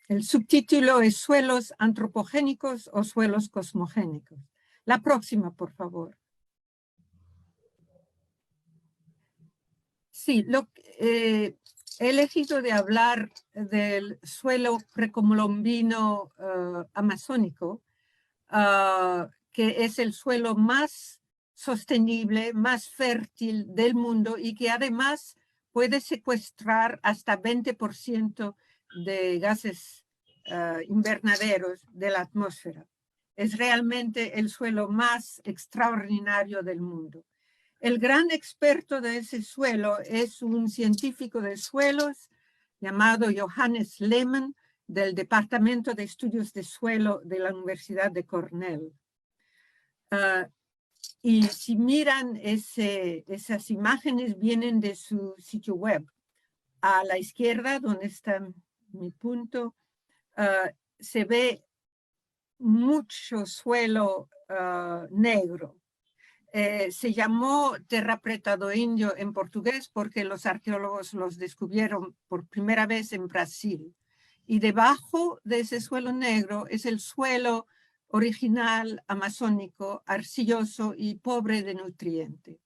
El subtítulo es suelos antropogénicos o suelos cosmogénicos. La próxima, por favor. Sí, he elegido de hablar del suelo precolombino amazónico, que es el suelo más sostenible, más fértil del mundo y que además puede secuestrar hasta 20% de gases invernaderos de la atmósfera. Es realmente el suelo más extraordinario del mundo. El gran experto de ese suelo es un científico de suelos llamado Johannes Lehmann, del Departamento de Estudios de Suelo de la Universidad de Cornell. Y si miran esas imágenes, vienen de su sitio web. A la izquierda, donde está mi punto, se ve mucho suelo negro. Se llamó terra preta do indio en portugués porque los arqueólogos los descubrieron por primera vez en Brasil. Y debajo de ese suelo negro es el suelo original amazónico, arcilloso y pobre de nutrientes.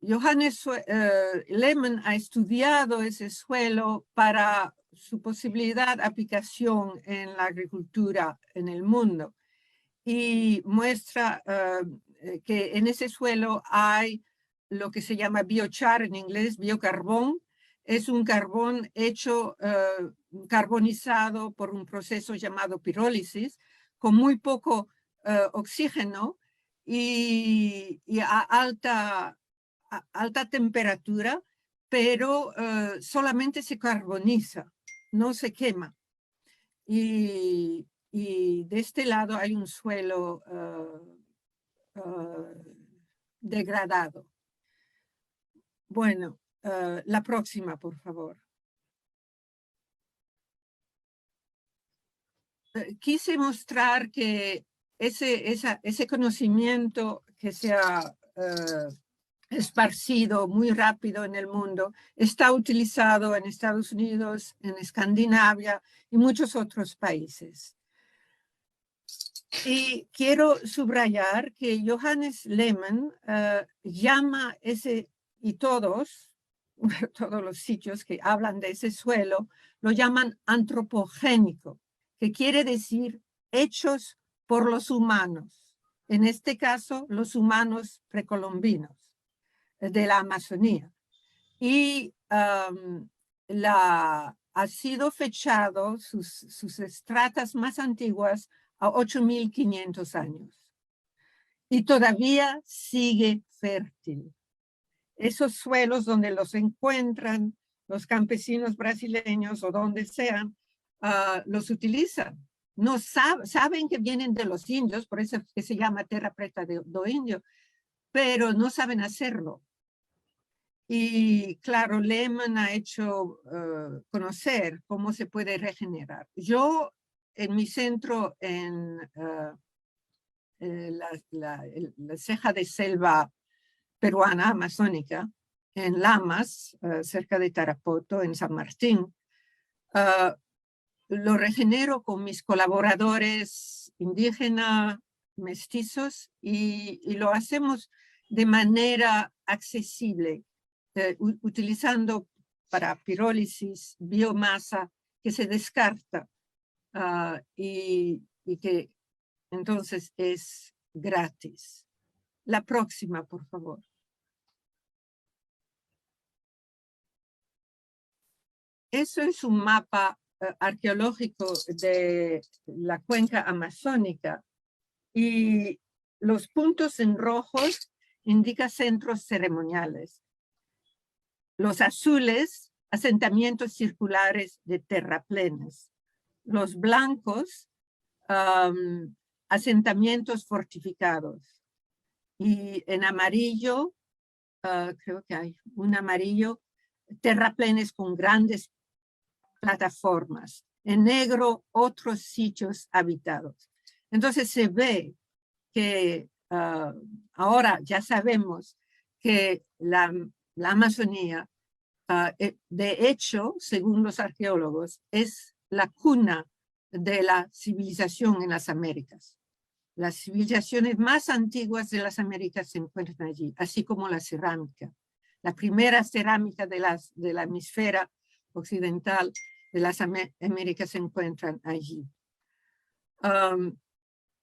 Johannes Lehmann ha estudiado ese suelo para su posibilidad de aplicación en la agricultura en el mundo y muestra que en ese suelo hay lo que se llama biochar en inglés, biocarbón. Es un carbón hecho, carbonizado por un proceso llamado pirólisis, con muy poco oxígeno y a alta temperatura, pero solamente se carboniza, no se quema. Y de este lado hay un suelo degradado. Bueno, la próxima, por favor. Quise mostrar que ese conocimiento que se ha esparcido muy rápido en el mundo está utilizado en Estados Unidos, en Escandinavia y muchos otros países. Y quiero subrayar que Johannes Lehmann llama y todos los sitios que hablan de ese suelo, lo llaman antropogénico, que quiere decir hechos por los humanos. En este caso, los humanos precolombinos de la Amazonía. Y ha sido fechado sus estratas más antiguas a 8.500 años. Y todavía sigue fértil. Esos suelos donde los encuentran los campesinos brasileños o donde sean, los utilizan. No saben que vienen de los indios, por eso que se llama terra preta do indio, pero no saben hacerlo. Y claro, Lehmann ha hecho conocer cómo se puede regenerar. Yo, en mi centro, en la ceja de selva peruana, amazónica, en Lamas, cerca de Tarapoto, en San Martín, lo regenero con mis colaboradores indígenas, mestizos, y lo hacemos de manera accesible, utilizando para pirólisis biomasa que se descarta y que entonces es gratis. La próxima, por favor. Eso es un mapa arqueológico de la cuenca amazónica y los puntos en rojos indican centros ceremoniales. Los azules, asentamientos circulares de terraplenes. Los blancos, asentamientos fortificados. Y en amarillo, creo que hay un amarillo, terraplenes con grandes plataformas. En negro, otros sitios habitados. Entonces se ve que ahora ya sabemos que la Amazonía De hecho, según los arqueólogos, es la cuna de la civilización en las Américas. Las civilizaciones más antiguas de las Américas se encuentran allí, así como la cerámica. La primera cerámica de la hemisfera occidental de las Américas se encuentran allí.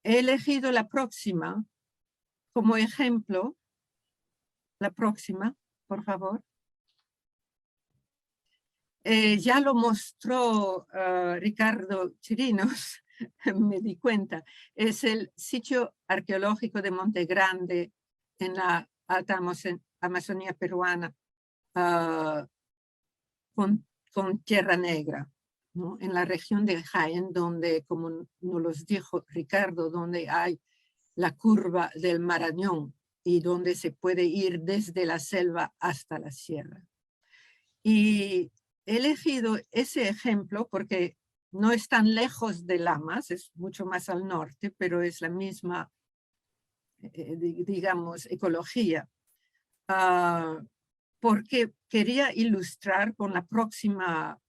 He elegido la próxima como ejemplo. La próxima, por favor. Ya lo mostró Ricardo Chirinos, me di cuenta. Es el sitio arqueológico de Monte Grande en la alta Amazonía peruana con Tierra Negra, ¿no? En la región de Jaén, donde, como nos los dijo Ricardo, donde hay la curva del Marañón y donde se puede ir desde la selva hasta la sierra. Y he elegido ese ejemplo porque no es tan lejos de Lamas, es mucho más al norte, pero es la misma, digamos, ecología. Porque quería ilustrar con la próxima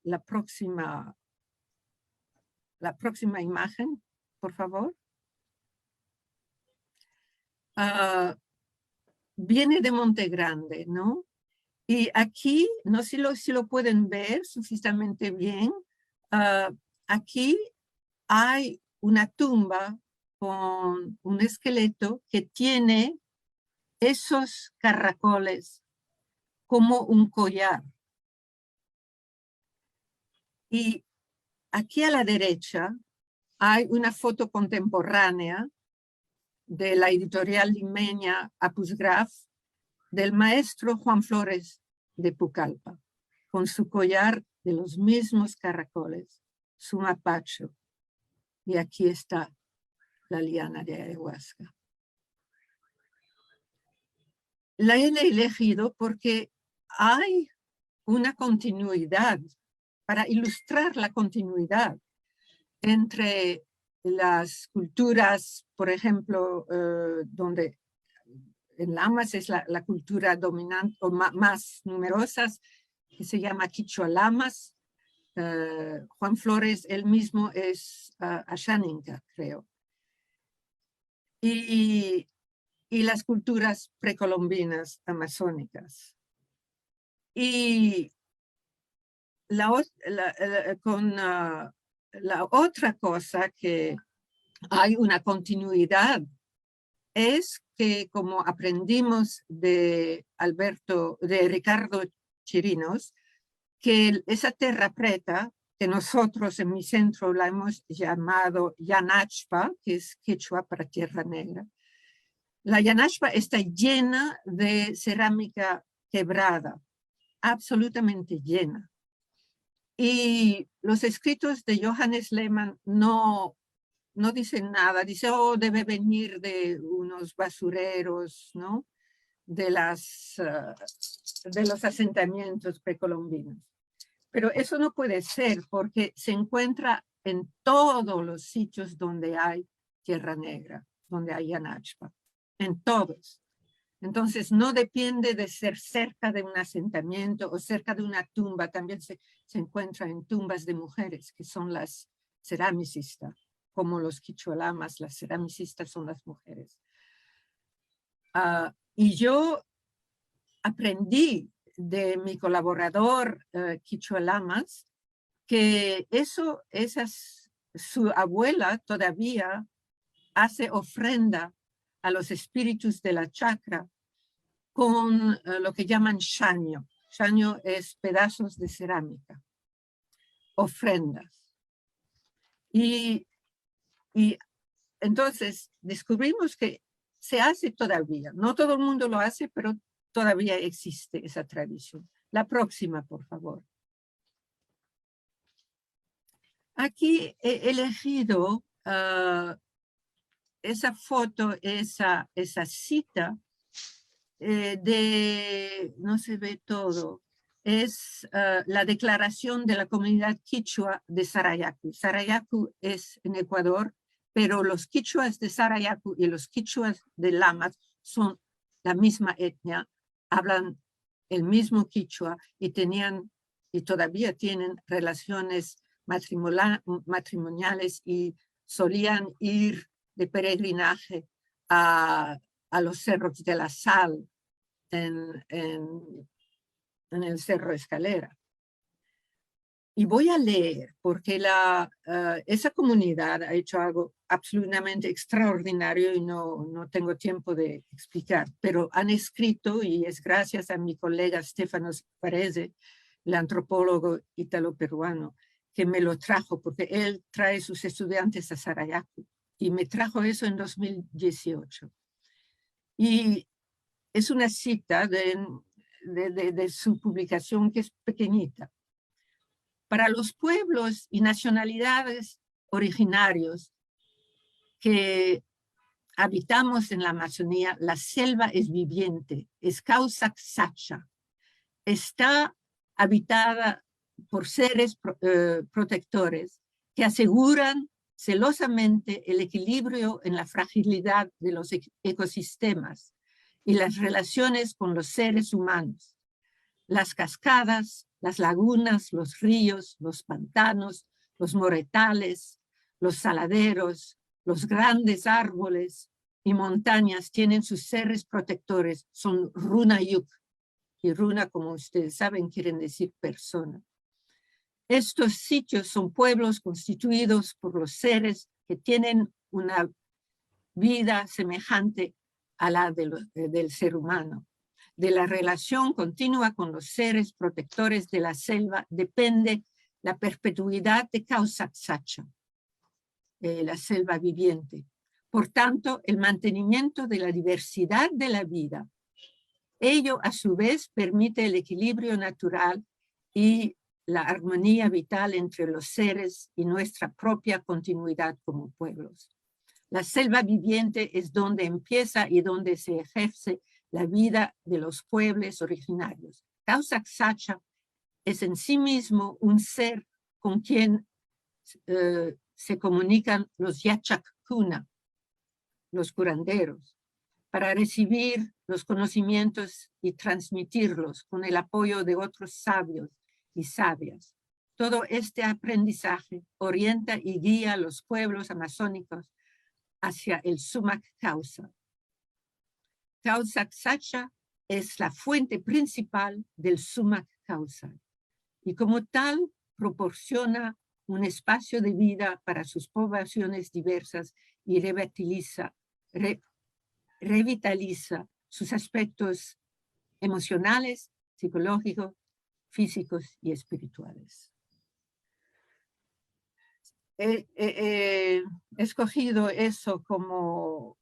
imagen, por favor. Viene de Monte Grande, ¿no? Y aquí, no sé si lo pueden ver suficientemente bien, aquí hay una tumba con un esqueleto que tiene esos caracoles como un collar. Y aquí a la derecha hay una foto contemporánea de la editorial limeña Apusgraf del maestro Juan Flores de Pucallpa, con su collar de los mismos caracoles, su mapacho. Y aquí está la liana de ayahuasca. La he elegido porque hay una continuidad, para ilustrar la continuidad entre las culturas, por ejemplo, donde en Lamas es la cultura dominante o más numerosa, que se llama Quichua Lamas. Juan Flores, él mismo es Ashaninka, creo. Y las culturas precolombinas amazónicas. Y la otra cosa que hay una continuidad es que, como aprendimos de Ricardo Chirinos, que esa tierra preta, que nosotros en mi centro la hemos llamado Yanachpa, que es quechua para tierra negra, la Yanachpa está llena de cerámica quebrada, absolutamente llena. Y los escritos de Johannes Lehmann no dicen nada. Dice, oh, debe venir de unos basureros, ¿no? De los asentamientos precolombinos. Pero eso no puede ser porque se encuentra en todos los sitios donde hay tierra negra, donde hay Yanachpa, en todos. Entonces no depende de ser cerca de un asentamiento o cerca de una tumba. También se encuentra en tumbas de mujeres, que son las ceramicistas, como los quichualamas, las ceramicistas son las mujeres. Y yo aprendí de mi colaborador quichualamas que su abuela todavía hace ofrenda a los espíritus de la chacra con lo que llaman shaño. Shaño es pedazos de cerámica, ofrendas. Y entonces descubrimos que se hace todavía. No todo el mundo lo hace, pero todavía existe esa tradición. La próxima, por favor. Aquí he elegido esa foto, esa cita no se ve todo, es la declaración de la comunidad quichua de Sarayacu. Sarayacu es en Ecuador, pero los quichuas de Sarayacu y los quichuas de Lamas son la misma etnia, hablan el mismo quichua y tenían y todavía tienen relaciones matrimoniales y solían ir de peregrinaje a los cerros de la Sal en el Cerro Escalera. Y voy a leer, porque esa comunidad ha hecho algo absolutamente extraordinario y no tengo tiempo de explicar, pero han escrito, y es gracias a mi colega Stefano Parese, el antropólogo italo-peruano, que me lo trajo, porque él trae sus estudiantes a Sarayaku, y me trajo eso en 2018. Y es una cita de su publicación que es pequeñita. Para los pueblos y nacionalidades originarios que habitamos en la Amazonía, la selva es viviente, es causa sacha, está habitada por seres protectores que aseguran celosamente el equilibrio en la fragilidad de los ecosistemas y las relaciones con los seres humanos. Las cascadas, las lagunas, los ríos, los pantanos, los moretales, los saladeros, los grandes árboles y montañas tienen sus seres protectores, son runayuk, y runa, como ustedes saben, quieren decir persona. Estos sitios son pueblos constituidos por los seres que tienen una vida semejante a la del ser humano. De la relación continua con los seres protectores de la selva depende la perpetuidad de causa sacha, la selva viviente. Por tanto, el mantenimiento de la diversidad de la vida. Ello, a su vez, permite el equilibrio natural y la armonía vital entre los seres y nuestra propia continuidad como pueblos. La selva viviente es donde empieza y donde se ejerce la vida de los pueblos originarios. Causa sacha es en sí mismo un ser con quien se comunican los yachakuna, los curanderos, para recibir los conocimientos y transmitirlos con el apoyo de otros sabios y sabias. Todo este aprendizaje orienta y guía a los pueblos amazónicos hacia el sumac causa. Causa sacha es la fuente principal del sumac causa y como tal proporciona un espacio de vida para sus poblaciones diversas y revitaliza sus aspectos emocionales, psicológicos, físicos y espirituales. He escogido eso como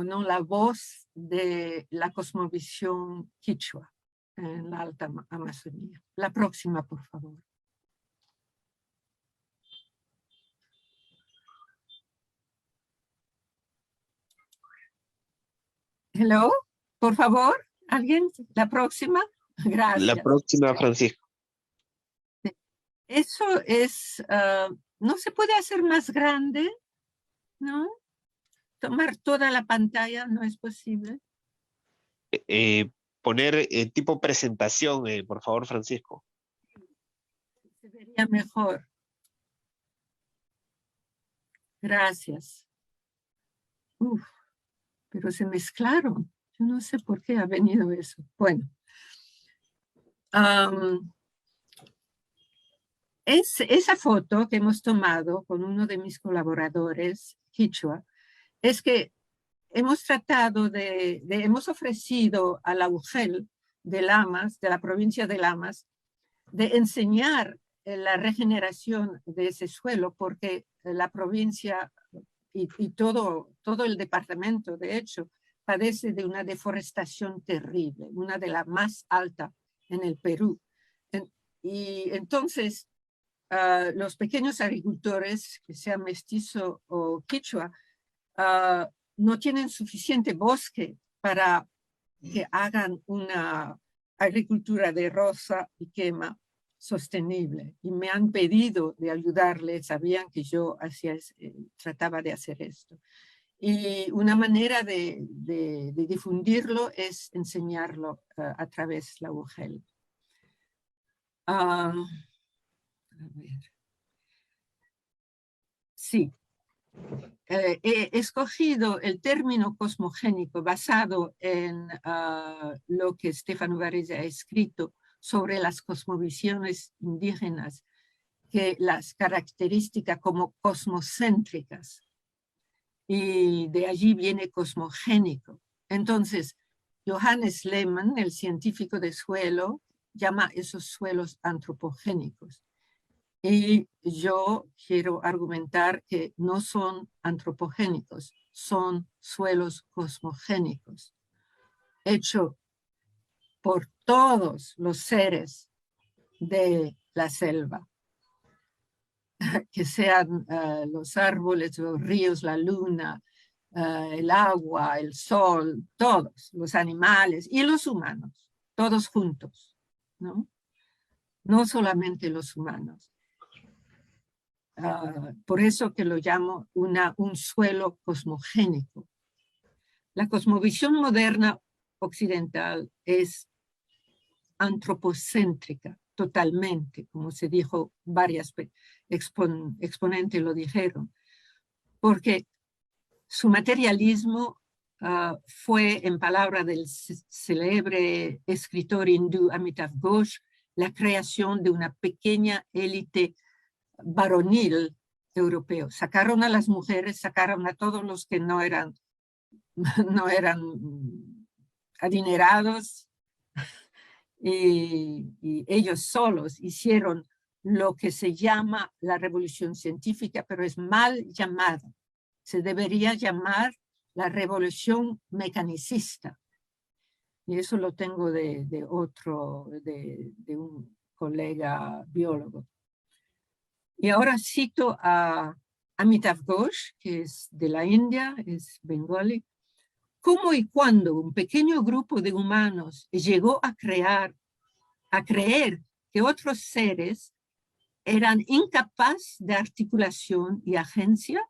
no la voz de la cosmovisión quichua en la Alta Amazonía. La próxima, por favor. Hello, por favor, ¿alguien? La próxima. Gracias. La próxima, Francisco. Eso es, no se puede hacer más grande, ¿no? Tomar toda la pantalla no es posible. Poner tipo presentación, por favor, Francisco. Se vería mejor. Gracias. Uf, pero se mezclaron. Yo no sé por qué ha venido eso. Bueno. Esa foto que hemos tomado con uno de mis colaboradores, Quichua, es que hemos tratado hemos ofrecido a la UGEL de Lamas, de la provincia de Lamas, de enseñar la regeneración de ese suelo, porque la provincia y todo el departamento, de hecho, padece de una deforestación terrible, una de las más altas en el Perú. Y entonces, los pequeños agricultores, que sean mestizo o quichua, no tienen suficiente bosque para que hagan una agricultura de roza y quema sostenible. Y me han pedido de ayudarles, sabían que yo trataba de hacer esto. Y una manera de difundirlo es enseñarlo a través de la UGEL. A ver. Sí. He escogido el término cosmogénico basado en lo que Stefano Varese ha escrito sobre las cosmovisiones indígenas, que las características como cosmocéntricas, y de allí viene cosmogénico. Entonces, Johannes Lehmann, el científico de suelo, llama esos suelos antropogénicos. Y yo quiero argumentar que no son antropogénicos, son suelos cosmogénicos, hechos por todos los seres de la selva, que sean los árboles, los ríos, la luna, el agua, el sol, todos, los animales y los humanos, todos juntos, ¿no? No solamente los humanos. Por eso que lo llamo un suelo cosmogénico. La cosmovisión moderna occidental es antropocéntrica, totalmente, como se dijo, varias exponentes lo dijeron, porque su materialismo fue, en palabras del célebre escritor hindú Amitav Ghosh, la creación de una pequeña élite varonil europeo. Sacaron a las mujeres, sacaron a todos los que no eran adinerados y ellos solos hicieron lo que se llama la revolución científica, pero es mal llamada. Se debería llamar la revolución mecanicista. Y eso lo tengo de un colega biólogo. Y ahora cito a Amitav Ghosh, que es de la India, es bengalí. ¿Cómo y cuándo un pequeño grupo de humanos llegó a creer que otros seres eran incapaces de articulación y agencia?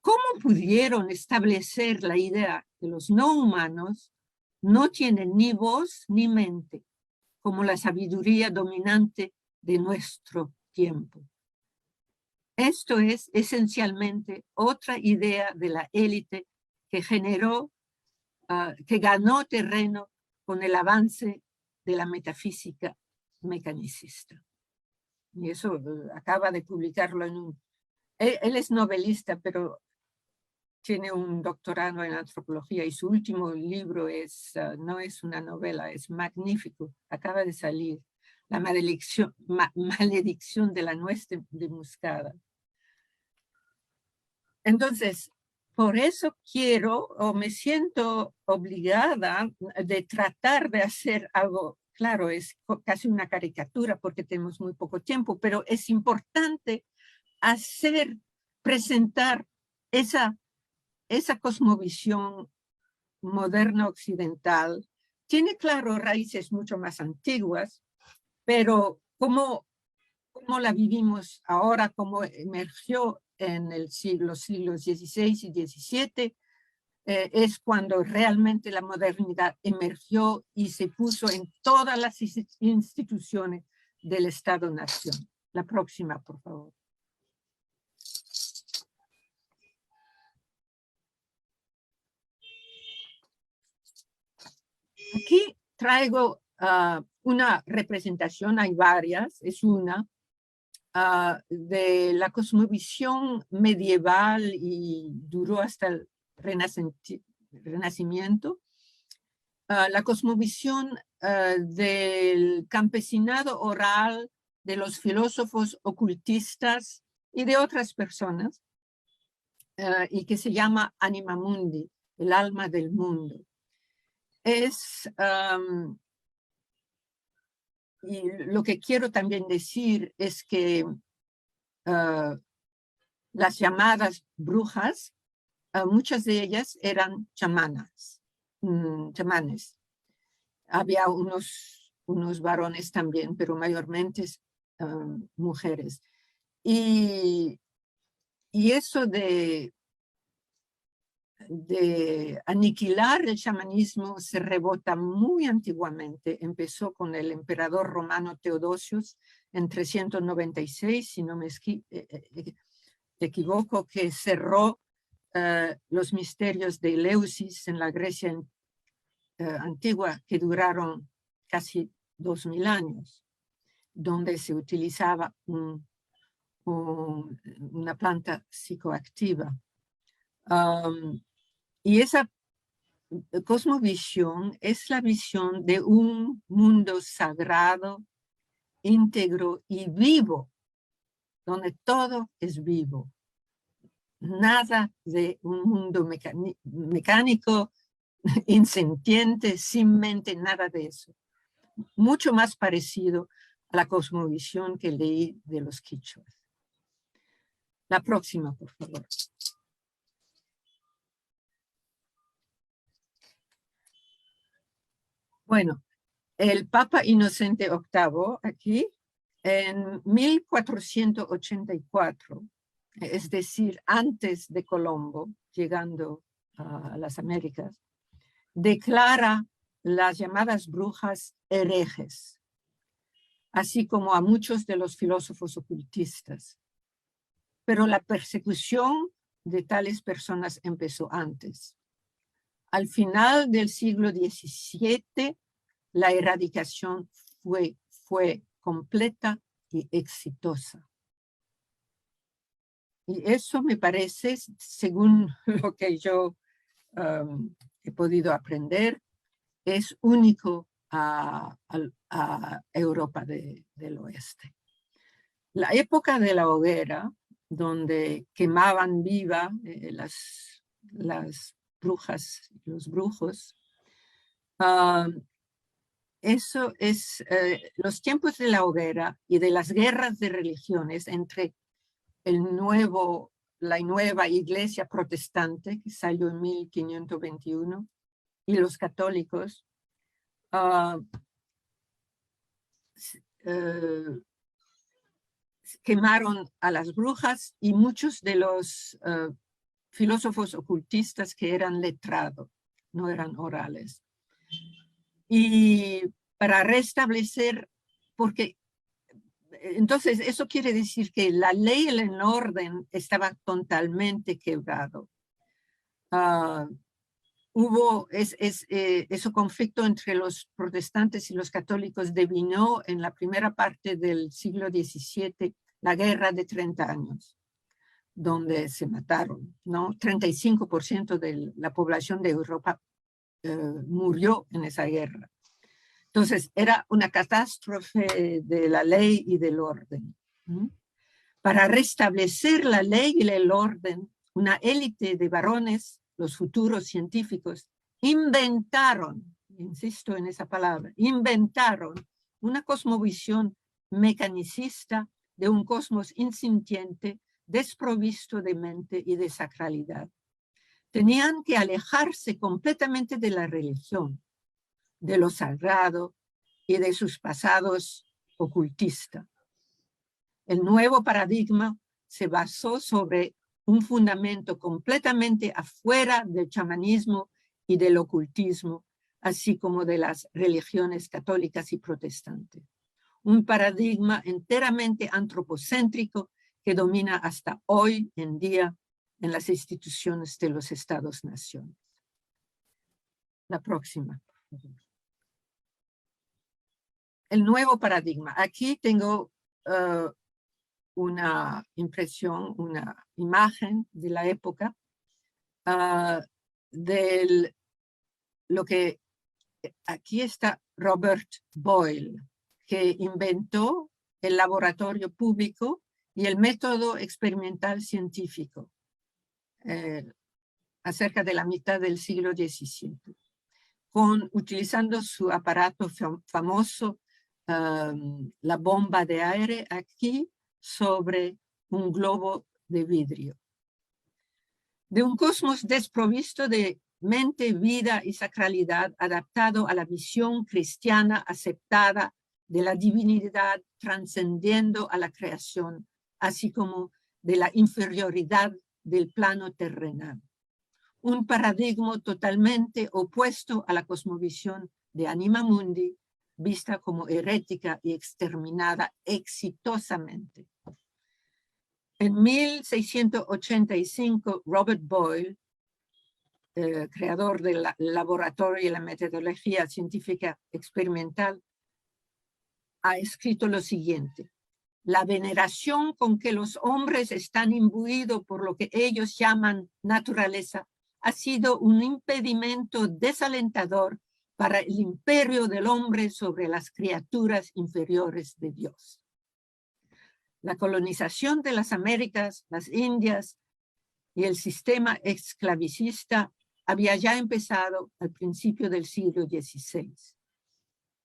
¿Cómo pudieron establecer la idea que los no humanos no tienen ni voz ni mente, como la sabiduría dominante de nuestro tiempo? Esto es esencialmente otra idea de la élite que que ganó terreno con el avance de la metafísica mecanicista. Y eso acaba de publicarlo en un... Él es novelista, pero tiene un doctorado en antropología y su último libro no es una novela, es magnífico. Acaba de salir, La maledicción de la nuez de moscada. Entonces, por eso quiero o me siento obligada de tratar de hacer algo, claro, es casi una caricatura porque tenemos muy poco tiempo, pero es importante presentar esa cosmovisión moderna occidental. Tiene, claro, raíces mucho más antiguas, pero cómo la vivimos ahora, cómo emergió en los siglos XVI y XVII, es cuando realmente la modernidad emergió y se puso en todas las instituciones del Estado-Nación. La próxima, por favor. Aquí traigo una representación, hay varias, es una, de la cosmovisión medieval y duró hasta el Renacimiento, la cosmovisión del campesinado oral, de los filósofos ocultistas y de otras personas, y que se llama Anima Mundi, el alma del mundo. Y lo que quiero también decir es que las llamadas brujas, muchas de ellas eran chamanes. Había unos varones también, pero mayormente mujeres. Y eso de de aniquilar el chamanismo se rebota muy antiguamente. Empezó con el emperador romano Teodosius en 396, si no me equivoco, que cerró los misterios de Eleusis en la Grecia antigua, que duraron casi 2000 años, donde se utilizaba una planta psicoactiva. Y esa cosmovisión es la visión de un mundo sagrado, íntegro y vivo, donde todo es vivo. Nada de un mundo mecánico, insentiente, sin mente, nada de eso. Mucho más parecido a la cosmovisión que leí de los quichuas. La próxima, por favor. Bueno, el Papa Inocente VIII, aquí, en 1484, es decir, antes de Colombo, llegando a las Américas, declara las llamadas brujas herejes, así como a muchos de los filósofos ocultistas. Pero la persecución de tales personas empezó antes. Al final del siglo XVII, la erradicación fue completa y exitosa. Y eso me parece, según lo que yo he podido aprender, es único a Europa del Oeste. La época de la hoguera, donde quemaban viva las brujas, los brujos, eso es los tiempos de la hoguera y de las guerras de religiones entre la nueva iglesia protestante, que salió en 1521, y los católicos, quemaron a las brujas y muchos de los filósofos ocultistas que eran letrados, no eran orales. Y para restablecer, porque entonces eso quiere decir que la ley y el orden estaba totalmente quebrado. Hubo ese conflicto entre los protestantes y los católicos devino en la primera parte del siglo XVII la guerra de 30 años, donde se mataron, ¿no? 35% de la población de Europa murió en esa guerra. Entonces, era una catástrofe de la ley y del orden. Para restablecer la ley y el orden, una élite de varones, los futuros científicos, inventaron, insisto en esa palabra, inventaron una cosmovisión mecanicista de un cosmos insintiente, desprovisto de mente y de sacralidad. Tenían que alejarse completamente de la religión, de lo sagrado y de sus pasados ocultistas. El nuevo paradigma se basó sobre un fundamento completamente afuera del chamanismo y del ocultismo, así como de las religiones católicas y protestantes. Un paradigma enteramente antropocéntrico que domina hasta hoy en día en las instituciones de los Estados-naciones. La próxima. El nuevo paradigma. Aquí tengo una impresión, una imagen de la época de lo que aquí está Robert Boyle, que inventó el laboratorio público y el método experimental científico acerca de la mitad del siglo XVII, utilizando su aparato famoso, la bomba de aire aquí, sobre un globo de vidrio. De un cosmos desprovisto de mente, vida y sacralidad, adaptado a la visión cristiana aceptada de la divinidad trascendiendo a la creación, así como de la inferioridad del plano terrenal. un paradigma totalmente opuesto a la cosmovisión de Anima Mundi, vista como herética y exterminada exitosamente. En 1685, Robert Boyle, creador del laboratorio y la metodología científica experimental, ha escrito lo siguiente: la veneración con que los hombres están imbuidos por lo que ellos llaman naturaleza ha sido un impedimento desalentador para el imperio del hombre sobre las criaturas inferiores de Dios. La colonización de las Américas, las Indias y el sistema esclavicista había ya empezado al principio del siglo XVI.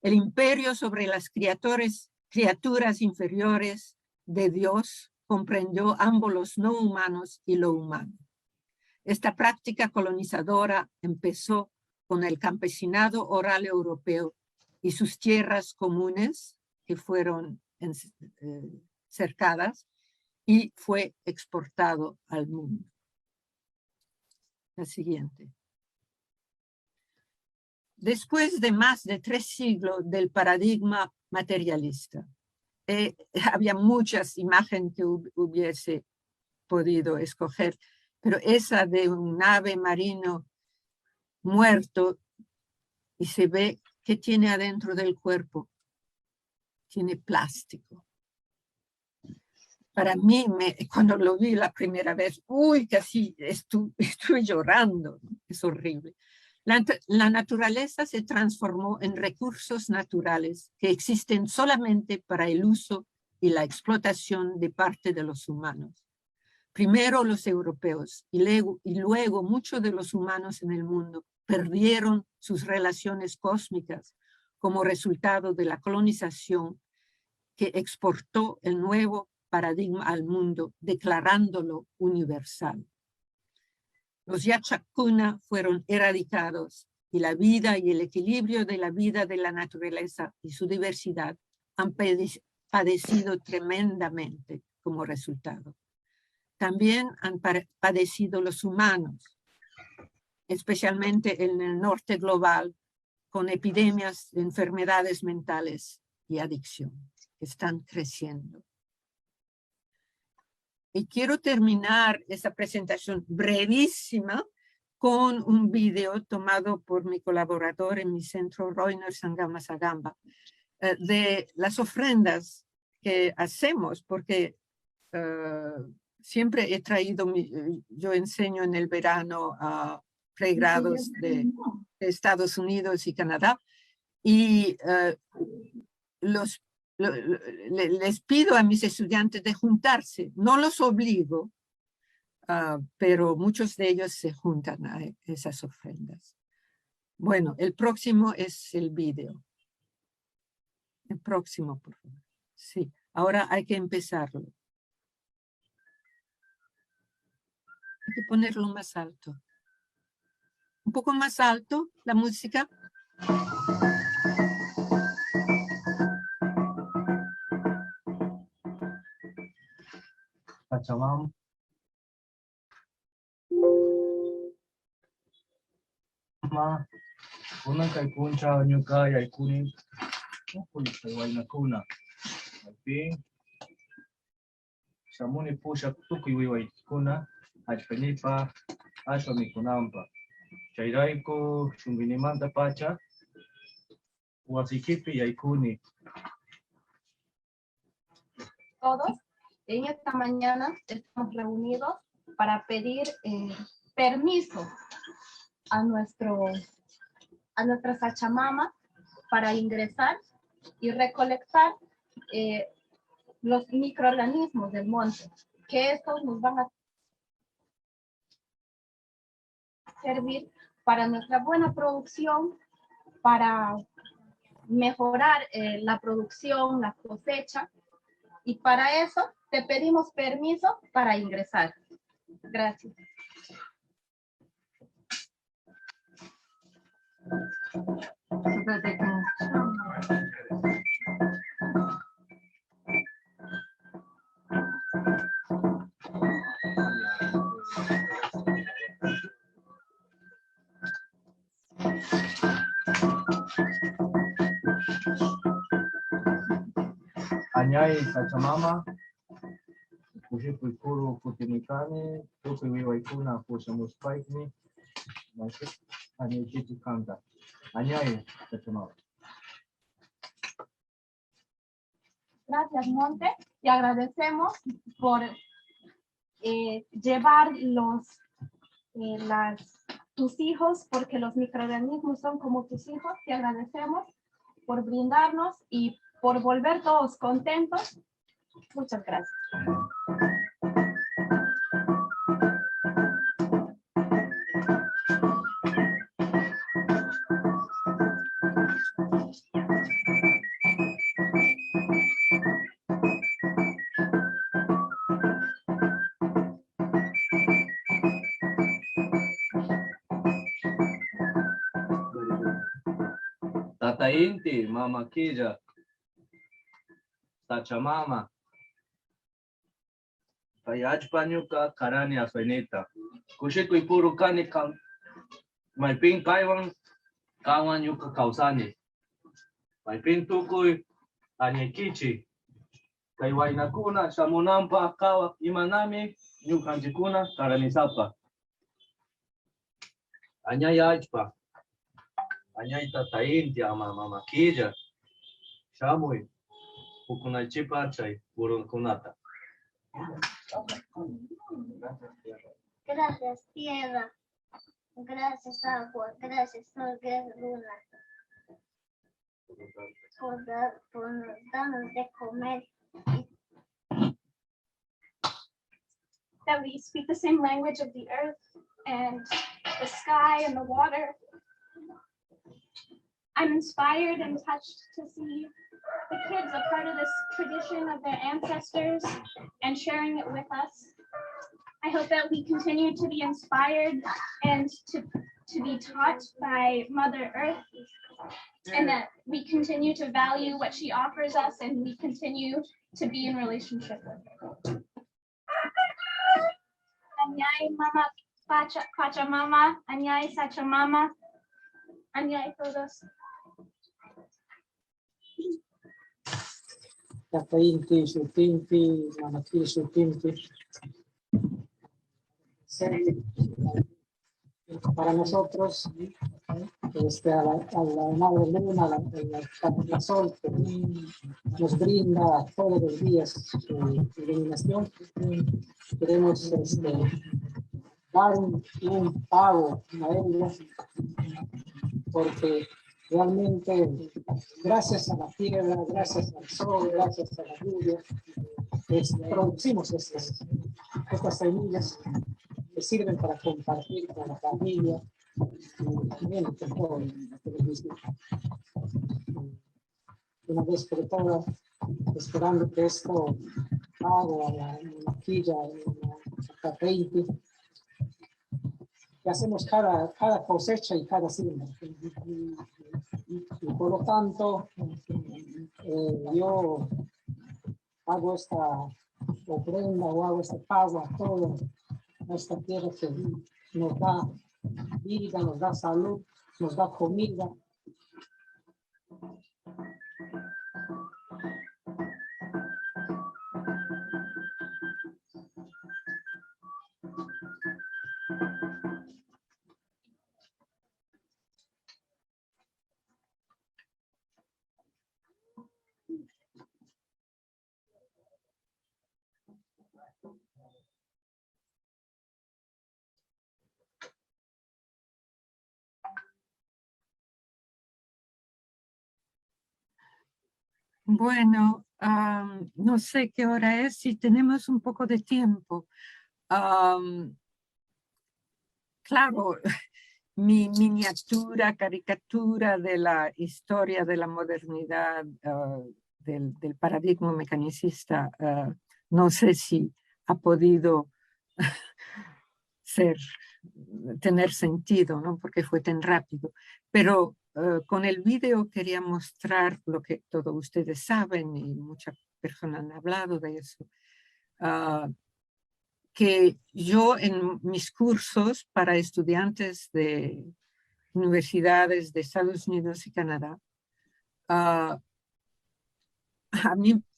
El imperio sobre las criaturas inferiores de Dios comprendió ambos los no humanos y lo humano. Esta práctica colonizadora empezó con el campesinado oral europeo y sus tierras comunes, que fueron cercadas, y fue exportado al mundo. La siguiente. Después de más de 3 siglos del paradigma materialista, había muchas imágenes que hubiese podido escoger, pero esa de un ave marino muerto y se ve que tiene adentro del cuerpo, tiene plástico. Para mí, cuando lo vi la primera vez, uy, casi estuve llorando, es horrible. La naturaleza se transformó en recursos naturales que existen solamente para el uso y la explotación de parte de los humanos. Primero los europeos y luego muchos de los humanos en el mundo perdieron sus relaciones cósmicas como resultado de la colonización que exportó el nuevo paradigma al mundo, declarándolo universal. Los Yachacuna fueron erradicados y la vida y el equilibrio de la vida de la naturaleza y su diversidad han padecido tremendamente como resultado. También han padecido los humanos, especialmente en el norte global, con epidemias de enfermedades mentales y adicción que están creciendo. Y quiero terminar esta presentación brevísima con un video tomado por mi colaborador en mi centro, Roiner Sangama Sagamba, de las ofrendas que hacemos, porque siempre he traído, yo enseño en el verano a pregrados de Estados Unidos y Canadá, y les pido a mis estudiantes de juntarse, no los obligo, pero muchos de ellos se juntan a esas ofrendas. Bueno, el próximo es el video. El próximo, por favor. Sí, ahora hay que empezarlo. Hay que ponerlo más alto. Un poco más alto la música. Pachamama. Una caipuncha ñuka yaikuni uy waynakuna alpin shamuni pusha tukuy wiwaykuna allpanipa ashwa mikunanpa chayrayku chunkinimanta pacha wasikipi yaikuni. Todos, en esta mañana estamos reunidos para pedir permiso a nuestra Pachamama para ingresar y recolectar los microorganismos del monte, que estos nos van a servir para nuestra buena producción, para mejorar la producción, la cosecha, y para eso te pedimos permiso para ingresar. Gracias. Anyay Sachamama, Kushi Kuikuru Kutinikani, Tuku Waikuna Kusamuspaikni, Anyay Chitu Kanta. Anyay Sachamama. Gracias, Monte, y agradecemos por llevar tus hijos, porque los microorganismos son como tus hijos. Te agradecemos por brindarnos y por volver todos contentos. Muchas gracias. Tata Inti, Mama Kija, Sachamama, Payaj Panyuka, Karani Afenita, Kushiku Ipuru Kani Kam, Maipin Kaiwan, Kawan Yuka Kausani, Maipin Tukui, Anyekichi, Kaiwainakuna, Shamunampa, Kawa, Imanami, Yukanjikuna, Karanisapa, Anyayajpa. Anyay Tata Inti, Mama Kija, Shamui, Pukunachipa Chay, Burunkunata. Gracias, tierra. Gracias, agua. Gracias, sol, gracias, luna. Por darnos de comer. That we speak the same language of the earth and the sky and the water. I'm inspired and touched to see the kids a part of this tradition of their ancestors and sharing it with us. I hope that we continue to be inspired and to be taught by Mother Earth, and that we continue to value what she offers us and we continue to be in relationship with her. Anyay Mama Pachamama, Anyay Sachamama, Anyay todos. Tatainti, Sutinti, Manaki, Sutinti. Para nosotros, a la Madre Luna, la Sol, que nos brinda todos los días su iluminación, queremos dar un pago a ella, porque realmente, gracias a la tierra, gracias al sol, gracias a la lluvia, producimos estas semillas que sirven para compartir con la familia y también con todo la televisión. Una vez por todas, esperando que esto haga la maquilla, la 20, que hacemos cada cosecha y cada siembra. Y por lo tanto, yo hago esta ofrenda o hago este pago a toda esta tierra que nos da vida, nos da salud, nos da comida. Bueno, no sé qué hora es, si tenemos un poco de tiempo. Claro, mi miniatura, caricatura de la historia de la modernidad, del paradigma mecanicista, no sé si ha podido tener sentido, ¿no? Porque fue tan rápido. Pero con el video quería mostrar lo que todos ustedes saben y muchas personas han hablado de eso. Que yo en mis cursos para estudiantes de universidades de Estados Unidos y Canadá, a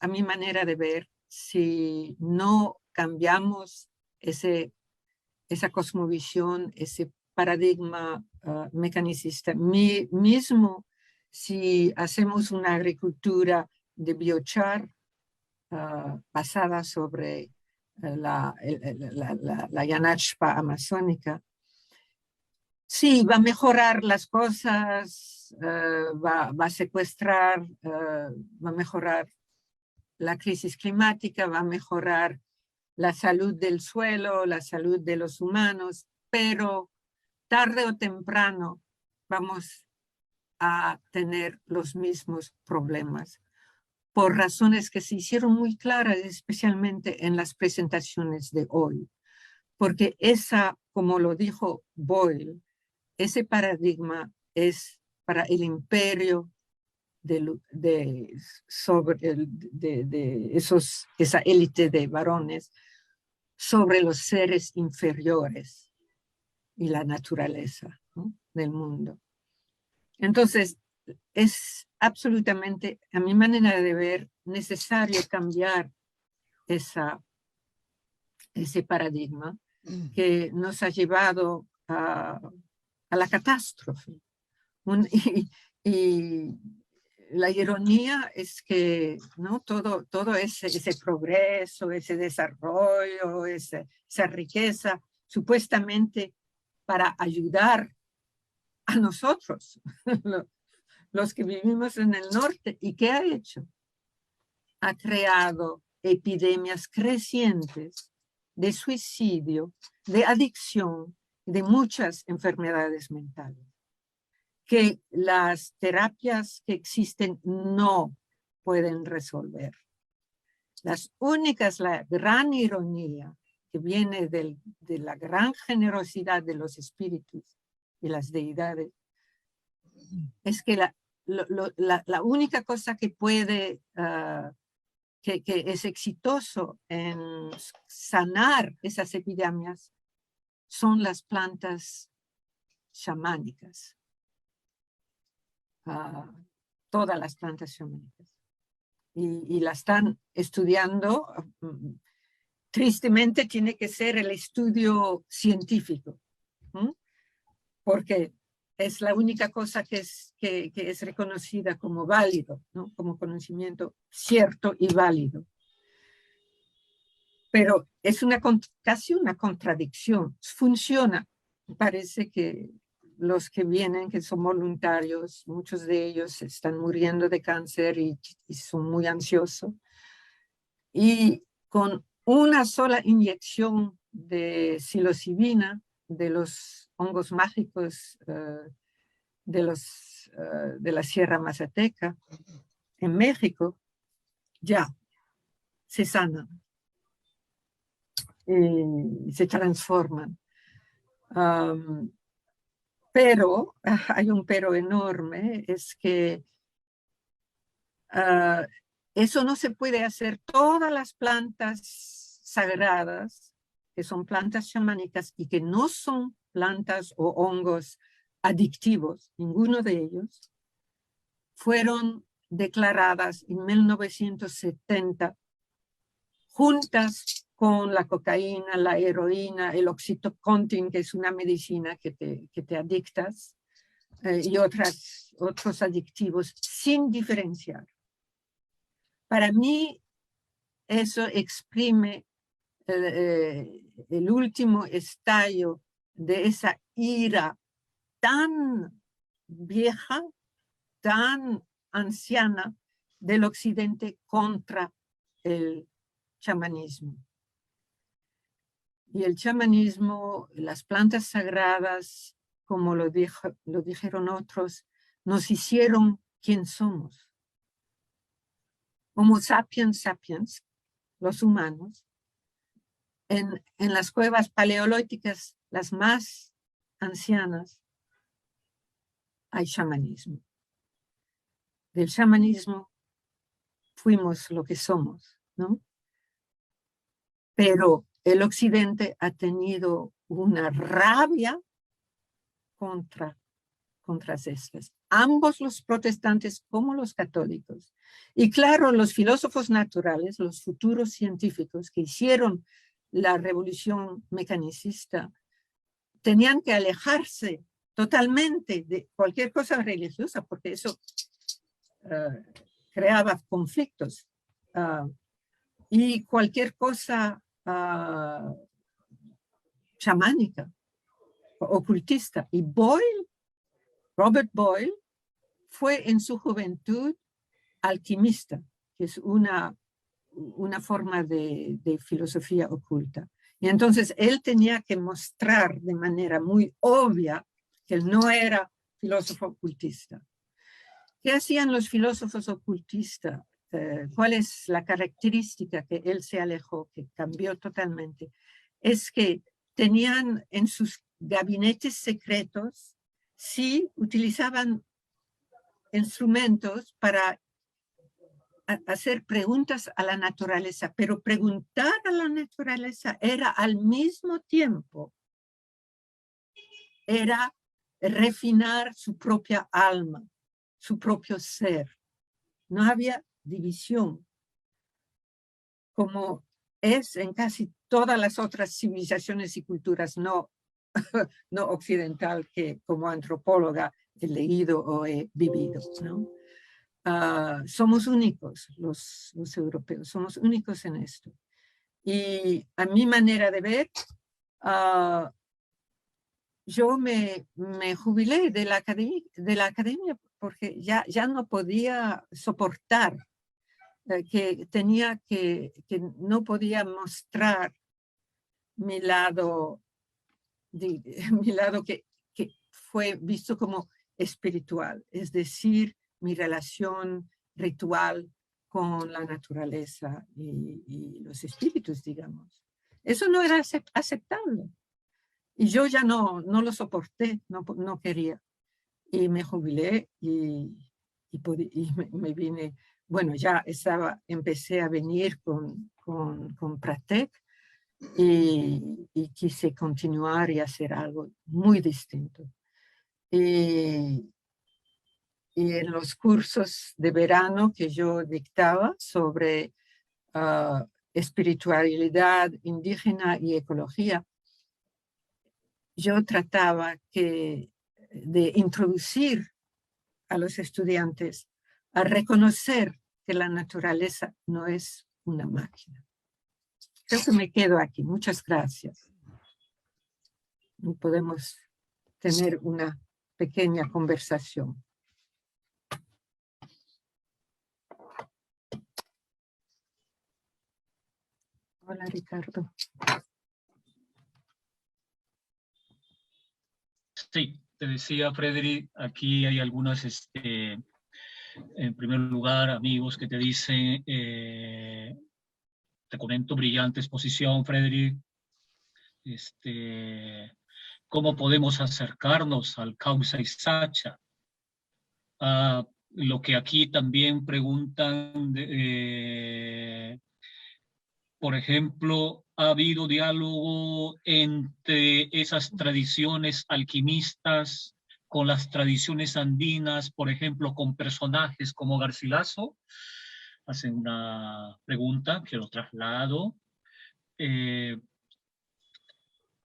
mi manera de ver, si no cambiamos esa cosmovisión, ese paradigma mecanicista, mismo si hacemos una agricultura de biochar basada sobre la yanachpa amazónica, sí, va a mejorar las cosas, va a secuestrar, va a mejorar la crisis climática, va a mejorar la salud del suelo, la salud de los humanos, pero tarde o temprano vamos a tener los mismos problemas por razones que se hicieron muy claras, especialmente en las presentaciones de hoy. Porque como lo dijo Boyle, ese paradigma es para el imperio esa élite de varones sobre los seres inferiores y la naturaleza, ¿no?, del mundo. Entonces, es absolutamente, a mi manera de ver, necesario cambiar ese paradigma que nos ha llevado a la catástrofe. Y la ironía es que, ¿no?, todo ese progreso, ese desarrollo, esa riqueza, supuestamente para ayudar a nosotros, los que vivimos en el norte. ¿Y qué ha hecho? Ha creado epidemias crecientes de suicidio, de adicción, de muchas enfermedades mentales, que las terapias que existen no pueden resolver. La gran ironía que viene de la gran generosidad de los espíritus y las deidades es que la única cosa que puede, que es exitoso en sanar esas epidemias son las plantas chamánicas. Todas las plantas chamánicas. Y la están estudiando. Tristemente tiene que ser el estudio científico, porque es la única cosa que es reconocida como válido, ¿no?, como conocimiento cierto y válido. Pero es casi una contradicción. Funciona. Parece que los que vienen, que son voluntarios, muchos de ellos están muriendo de cáncer y son muy ansiosos. Y con una sola inyección de psilocibina, de los hongos mágicos de la Sierra Mazateca, en México, ya se sanan y se transforman. Pero, hay un pero enorme, es que eso no se puede hacer. Todas las plantas sagradas, que son plantas chamánicas y que no son plantas o hongos adictivos, ninguno de ellos, fueron declaradas en 1970 juntas con la cocaína, la heroína, el oxycontin, que es una medicina que te adictas, y otros adictivos, sin diferenciar. Para mí, eso exprime el último estallo de esa ira tan vieja, tan anciana del occidente contra el chamanismo. Y el chamanismo, las plantas sagradas, como lo dijeron otros, nos hicieron quien somos. Homo sapiens sapiens, los humanos, en las cuevas paleolíticas, las más ancianas, hay chamanismo. Del chamanismo fuimos lo que somos, ¿no? Pero el occidente ha tenido una rabia contra contra estas. Ambos los protestantes como los católicos. Y claro, los filósofos naturales, los futuros científicos que hicieron la revolución mecanicista, tenían que alejarse totalmente de cualquier cosa religiosa, porque eso creaba conflictos. Y cualquier cosa chamánica, ocultista. Y Robert Boyle, fue en su juventud alquimista, que es una forma de filosofía oculta. Y entonces él tenía que mostrar de manera muy obvia que él no era filósofo ocultista. ¿Qué hacían los filósofos ocultistas? ¿Cuál es la característica que él se alejó, que cambió totalmente? Es que tenían en sus gabinetes secretos, sí utilizaban instrumentos para hacer preguntas a la naturaleza, pero preguntar a la naturaleza era al mismo tiempo, era refinar su propia alma, su propio ser. No había división, como es en casi todas las otras civilizaciones y culturas no occidental que como antropóloga he leído o he vivido, ¿no? Somos únicos, los europeos, somos únicos en esto. Y a mi manera de ver, yo me jubilé de la academia porque ya no podía soportar, que no podía mostrar mi lado que fue visto como espiritual, es decir, mi relación ritual con la naturaleza y los espíritus, digamos. Eso no era aceptable. Y yo ya no lo soporté, no quería. Y me jubilé y me vine, bueno, ya empecé a venir con Praktijk y quise continuar y hacer algo muy distinto. Y en los cursos de verano que yo dictaba sobre espiritualidad indígena y ecología, yo trataba de introducir a los estudiantes a reconocer que la naturaleza no es una máquina. Creo que me quedo aquí. Muchas gracias. Y podemos tener una pequeña conversación. Hola, Ricardo. Sí, te decía, Frederick, aquí hay algunas, en primer lugar, amigos que te dicen, te comento, brillante exposición, Frederick, ¿cómo podemos acercarnos al Causa y Sacha? Lo que aquí también preguntan, por ejemplo, ¿ha habido diálogo entre esas tradiciones alquimistas con las tradiciones andinas, por ejemplo, con personajes como Garcilaso? Hacen una pregunta que lo traslado.